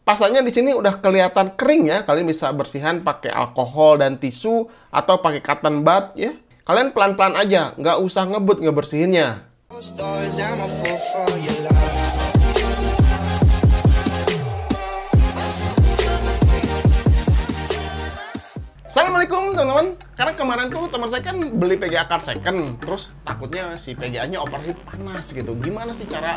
Pastanya di sini udah kelihatan kering ya. Kalian bisa bersihan pakai alkohol dan tisu atau pakai cotton bud ya. Kalian pelan-pelan aja, nggak usah ngebut ngebersihinnya. Assalamualaikum teman-teman. Karena kemarin tuh teman saya kan beli PGA card second, terus takutnya si PGA-nya overheat panas gitu. Gimana sih cara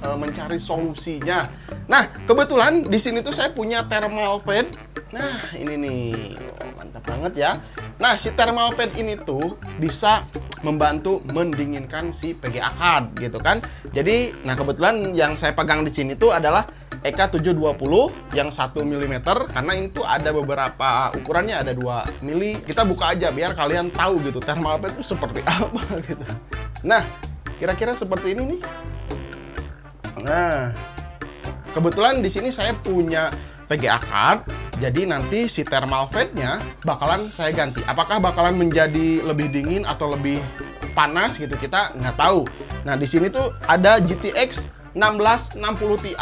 mencari solusinya? Nah, kebetulan di sini tuh saya punya thermal pad. Nah, ini nih, mantap banget ya. Nah, si thermal pad ini tuh bisa membantu mendinginkan si PGA card gitu kan. Jadi, nah kebetulan yang saya pegang di sini tuh adalah EK720 yang 1 mm, karena ini tuh ada beberapa ukurannya, ada 2 mili. Kita buka aja biar kalian tahu gitu thermal pad itu seperti apa gitu. Nah, kira-kira seperti ini nih. Nah, kebetulan di sini saya punya PGA card, jadi nanti si thermal pad-nya bakalan saya ganti. Apakah bakalan menjadi lebih dingin atau lebih panas gitu, kita nggak tahu. Nah, di sini tuh ada GTX 1660 Ti.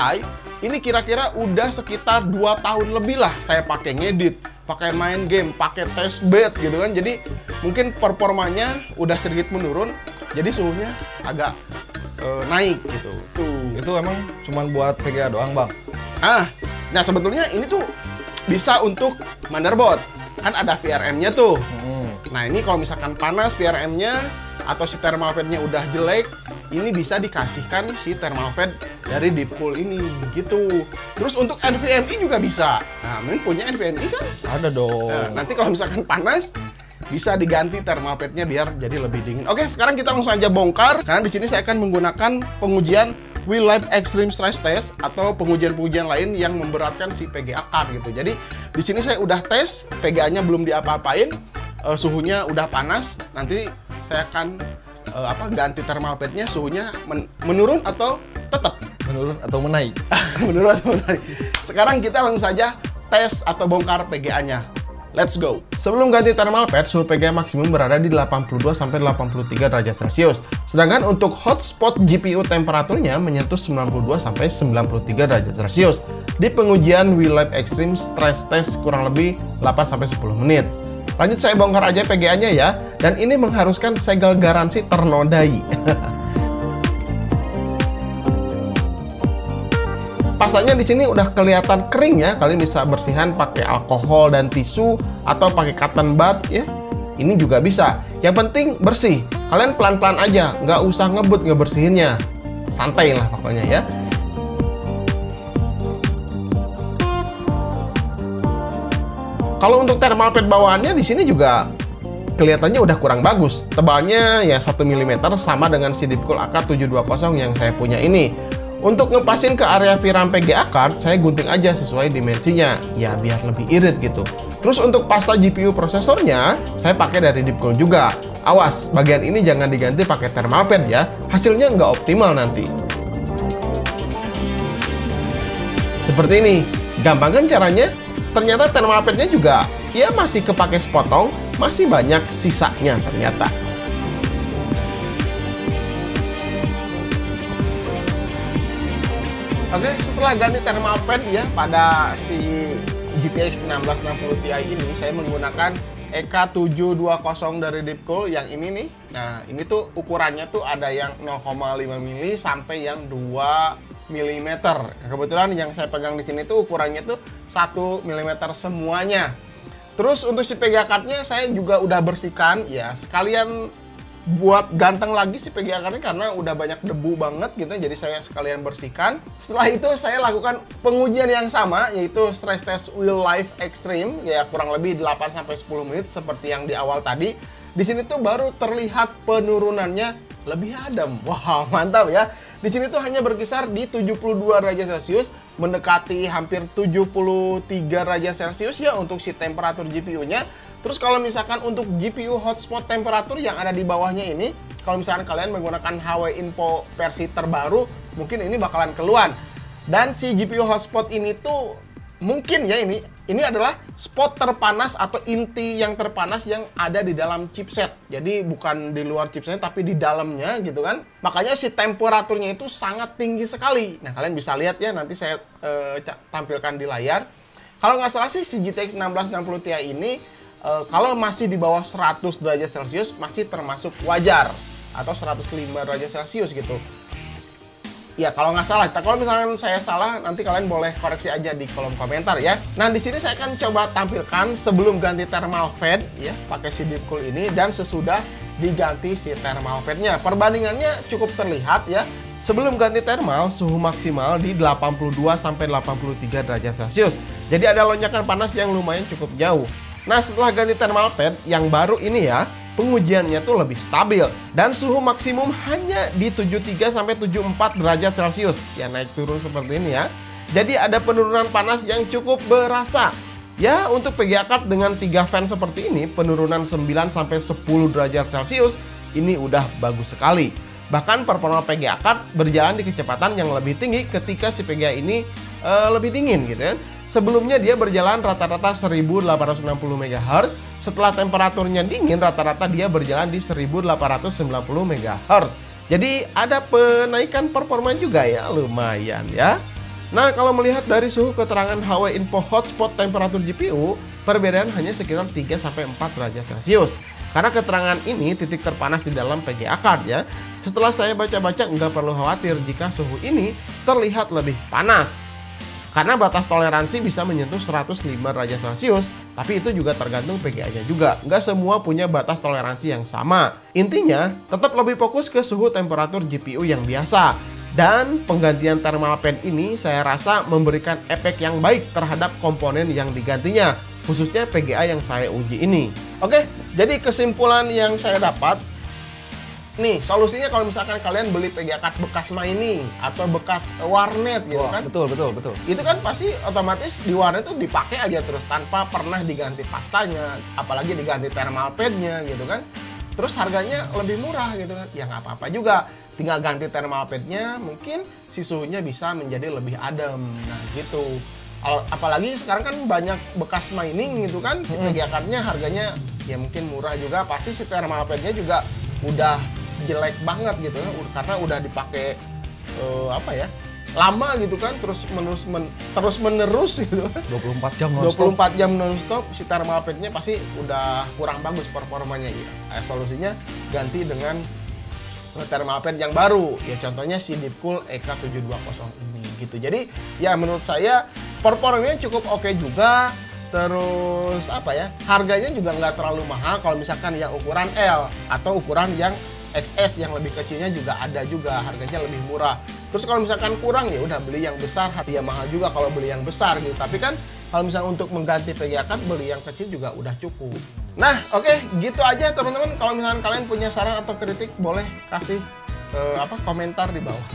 Ini kira-kira udah sekitar 2 tahun lebih lah saya pakai ngedit, pakai main game, pakai test bed gitu kan. Jadi mungkin performanya udah sedikit menurun, jadi suhunya agak naik gitu. Tuh. Itu emang cuman buat PGA doang, Bang? Nah sebetulnya ini tuh bisa untuk motherboard. Kan ada VRM-nya tuh. Nah ini kalau misalkan panas VRM-nya atau si thermal pad-nya udah jelek, ini bisa dikasihkan si thermal pad dari Deepcool ini gitu. Terus untuk NVMe juga bisa. Nah, mungkin punya NVMe kan? Ada dong. Nah, nanti kalau misalkan panas bisa diganti thermal pad-nya biar jadi lebih dingin. Oke, sekarang kita langsung aja bongkar. Karena di sini saya akan menggunakan pengujian Will Life Extreme Stress Test atau pengujian-pengujian lain yang memberatkan si PGA card gitu. Jadi di sini saya udah tes, PGA-nya belum diapa-apain, suhunya udah panas. Nanti saya akan ganti thermal pad-nya, suhunya menurun atau tetap Menurun atau menaik? menurun atau menaik. Sekarang kita langsung saja tes atau bongkar PGA-nya. Let's go. Sebelum ganti thermal pad, suhu PGA maksimum berada di 82 sampai 83 derajat Celcius. Sedangkan untuk hotspot GPU temperaturnya menyentuh 92 sampai 93 derajat Celcius. Di pengujian Will Life Extreme Stress Test kurang lebih 8 sampai 10 menit. Lanjut saya bongkar aja PGA-nya ya. Dan ini mengharuskan segel garansi ternodai. Pastanya di sini udah kelihatan kering ya. Kalian bisa bersihan pakai alkohol dan tisu atau pakai cotton bud ya. Ini juga bisa. Yang penting bersih. Kalian pelan-pelan aja, nggak usah ngebut ngebersihinnya. Santai lah pokoknya ya. Kalau untuk thermal pad bawaannya di sini juga kelihatannya udah kurang bagus. Tebalnya ya 1 mm sama dengan si Deepcool AK720 yang saya punya ini. Untuk ngepasin ke area VRAM PGA card, saya gunting aja sesuai dimensinya, ya biar lebih irit gitu. Terus untuk pasta GPU prosesornya, saya pakai dari Deepcool juga. Awas, bagian ini jangan diganti pakai thermal pad ya, hasilnya nggak optimal nanti. Seperti ini, gampang kan caranya? Ternyata thermal pad-nya juga, ya masih kepake sepotong, masih banyak sisanya ternyata. Oke, setelah ganti thermal pad ya pada si GTX 1660 Ti ini, saya menggunakan EK720 dari Deepcool yang ini nih. Nah, ini tuh ukurannya tuh ada yang 0,5 mili sampai yang 2 mm. Kebetulan yang saya pegang di sini tuh ukurannya tuh 1 mm semuanya. Terus untuk si PGA card-nya saya juga udah bersihkan ya, sekalian buat ganteng lagi si PGA card-nya karena udah banyak debu banget gitu, jadi saya sekalian bersihkan. Setelah itu saya lakukan pengujian yang sama, yaitu stress test Will Life Extreme ya, kurang lebih 8 sampai 10 menit seperti yang di awal tadi. Di sini tuh baru terlihat penurunannya lebih adem. Wah, mantap ya. Di sini tuh hanya berkisar di 72 derajat Celcius, mendekati hampir 73 derajat Celcius ya untuk si temperatur GPU-nya. Terus kalau misalkan untuk GPU hotspot temperatur yang ada di bawahnya ini, kalau misalkan kalian menggunakan HW Info versi terbaru, mungkin ini bakalan keluar. Dan si GPU hotspot ini tuh mungkin ya ini adalah spot terpanas atau inti yang terpanas yang ada di dalam chipset. Jadi bukan di luar chipset tapi di dalamnya gitu kan. Makanya si temperaturnya itu sangat tinggi sekali. Nah, kalian bisa lihat ya, nanti saya tampilkan di layar. Kalau nggak salah sih si GTX 1660 Ti ini kalau masih di bawah 100 derajat Celcius masih termasuk wajar, atau 105 derajat Celcius gitu. Ya kalau nggak salah. Kalau misalkan saya salah, nanti kalian boleh koreksi aja di kolom komentar ya. Nah, di sini saya akan coba tampilkan sebelum ganti thermal fan ya pakai si Deepcool ini, dan sesudah diganti si thermal fan-nya. Perbandingannya cukup terlihat ya. Sebelum ganti thermal, suhu maksimal di 82 sampai 83 derajat Celcius. Jadi ada lonjakan panas yang lumayan cukup jauh. Nah, setelah ganti thermal pad yang baru ini ya, pengujiannya tuh lebih stabil dan suhu maksimum hanya di 73 sampai 74 derajat Celcius. Ya, naik turun seperti ini ya. Jadi ada penurunan panas yang cukup berasa. Ya, untuk PGA card dengan 3 fan seperti ini, penurunan 9 sampai 10 derajat Celcius ini udah bagus sekali. Bahkan performa PGA card berjalan di kecepatan yang lebih tinggi ketika si PGA ini lebih dingin gitu ya. Sebelumnya dia berjalan rata-rata 1860 MHz. Setelah temperaturnya dingin, rata-rata dia berjalan di 1890 MHz. Jadi ada penaikan performa juga ya, lumayan ya. Nah, kalau melihat dari suhu keterangan HW Info Hotspot temperatur GPU, perbedaan hanya sekitar 3-4 derajat Celcius. Karena keterangan ini titik terpanas di dalam PGA card ya. Setelah saya baca-baca, nggak perlu khawatir jika suhu ini terlihat lebih panas. Karena batas toleransi bisa menyentuh 105 derajat Celcius, tapi itu juga tergantung PGA-nya juga. Nggak semua punya batas toleransi yang sama. Intinya, tetap lebih fokus ke suhu temperatur GPU yang biasa. Dan penggantian thermal fan ini saya rasa memberikan efek yang baik terhadap komponen yang digantinya, khususnya PGA yang saya uji ini. Oke, jadi kesimpulan yang saya dapat, nih, solusinya kalau misalkan kalian beli PGA card bekas mining atau bekas warnet gitu kan. Betul. Itu kan pasti otomatis di warnet tuh dipakai aja terus tanpa pernah diganti pastanya, apalagi diganti thermal pad-nya gitu kan. Terus harganya lebih murah gitu kan. Ya nggak apa-apa juga. Tinggal ganti thermal pad-nya, mungkin si suhunya bisa menjadi lebih adem. Nah, gitu. Apalagi sekarang kan banyak bekas mining gitu kan. Si PGA card-nya harganya ya mungkin murah juga, pasti si thermal pad-nya juga udah jelek banget gitu ya, karena udah dipakai lama gitu kan, terus menerus gitu. 24 jam 24 jam non-stop, si thermal pad-nya pasti udah kurang bagus performanya ya. Solusinya ganti dengan thermal pad yang baru. Ya contohnya si Deepcool EK720 ini gitu. Jadi ya menurut saya performanya cukup oke juga. Terus harganya juga nggak terlalu mahal kalau misalkan yang ukuran L atau ukuran yang XS yang lebih kecilnya juga ada juga, harganya lebih murah. Terus kalau misalkan kurang ya udah beli yang besar, ya mahal juga kalau beli yang besar gitu. Tapi kan kalau misalnya untuk mengganti PGA card beli yang kecil juga udah cukup. Nah, oke, gitu aja teman-teman. Kalau misalkan kalian punya saran atau kritik boleh kasih komentar di bawah.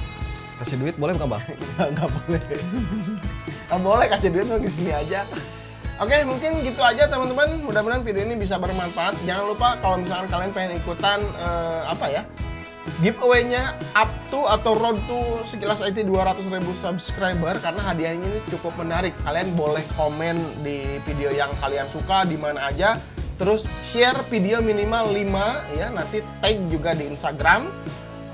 Kasih duit boleh nggak, Bang? Nggak boleh. Nggak boleh kasih duit mau kesini aja. Oke, mungkin gitu aja teman-teman. Mudah-mudahan video ini bisa bermanfaat. Jangan lupa kalau misalkan kalian pengen ikutan giveaway-nya up to atau road to Sekilas IT 200.000 subscriber, karena hadiahnya ini cukup menarik. Kalian boleh komen di video yang kalian suka di mana aja. Terus share video minimal 5 ya, nanti tag juga di Instagram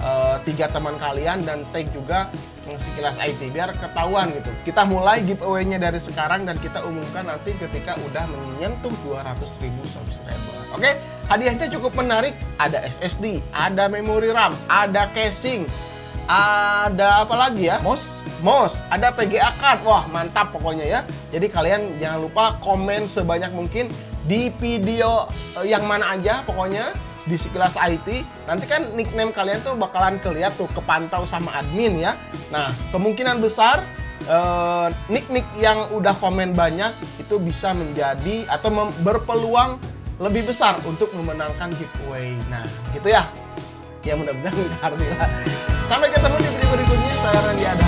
3 teman kalian dan tag juga Sekilas IT biar ketahuan gitu. Kita mulai giveaway-nya dari sekarang dan kita umumkan nanti ketika udah menyentuh 200.000 subscriber. Oke, hadiahnya cukup menarik. Ada SSD, ada memori RAM, ada casing, ada apa lagi ya? Mouse, ada PGA card. Wah, mantap pokoknya ya. Jadi kalian jangan lupa komen sebanyak mungkin di video yang mana aja pokoknya di Sekilas IT. Nanti kan nickname kalian tuh bakalan kelihatan tuh, kepantau sama admin ya. Nah, kemungkinan besar nick-nick yang udah komen banyak itu bisa menjadi atau berpeluang lebih besar untuk memenangkan giveaway. Nah, gitu ya. Ya mudah-mudahan Sampai ketemu di video berikutnya. Saya Randy Adam.